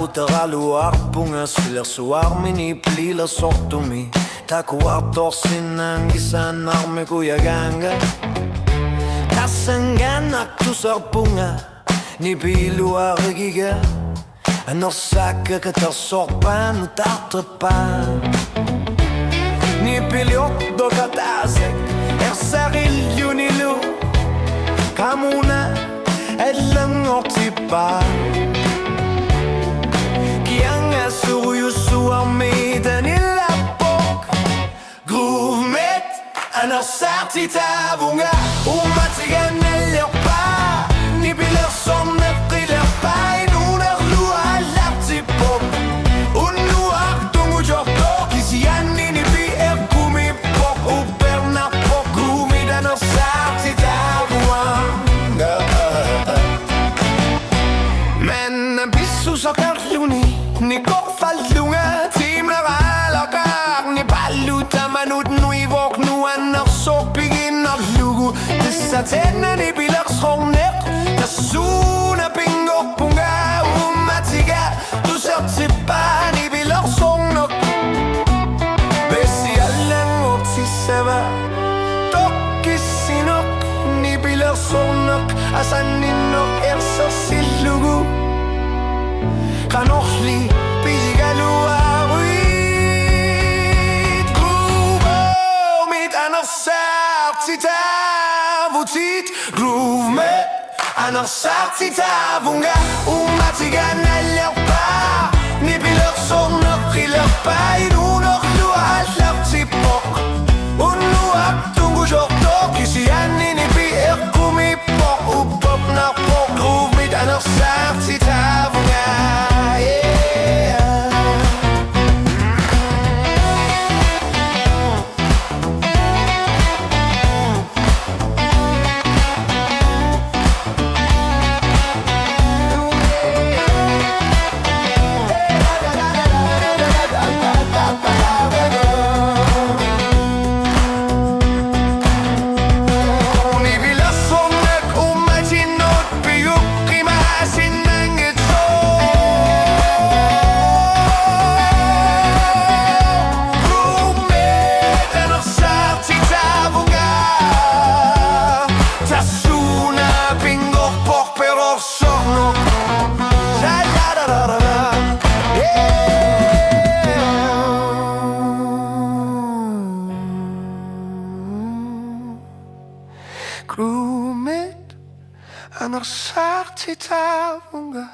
Anersaartitaavunga sillä suarmini plila sortumi takuartorsinnan gisanarme kuyaganga tasanganak tusarpunga ni piluarigiga Anersaka katarsorpan utartrepan ni piliotto katasek ersariliunilu kamuna ellangortipa kianga suruyusuarmiten illapok Groove-met Anersaartitaavunga ummatigan ellerpa ni pilersorneqillerpain unerluallartipok unnuartungujortok isiannini pi'erkumipok upernarpok Groove-mit Anersaartitaavunga men pissusokarluni ni korfallunga timleralakak ni pallutamanut nuivok nu Anersorpiginnerlugu tissatennani pilersorneq tassuna pingorpunga ummatiga tusertipani pilersornok besiallangortissava tokkissinok ni pilersornok asanninnok ersersillugu kanorli pisigaluaruit Groove-mit Anersaartitaavutit Groove-met Anersaartitaavunga ummatigan ellerpa ni pilersorneqillerpain unerluallartipok unnuartungujortok isiannini pi'erkumipok uppopnarpok Groove-mit Anersaartitaavunga Groove-mit Anersaartitaavunga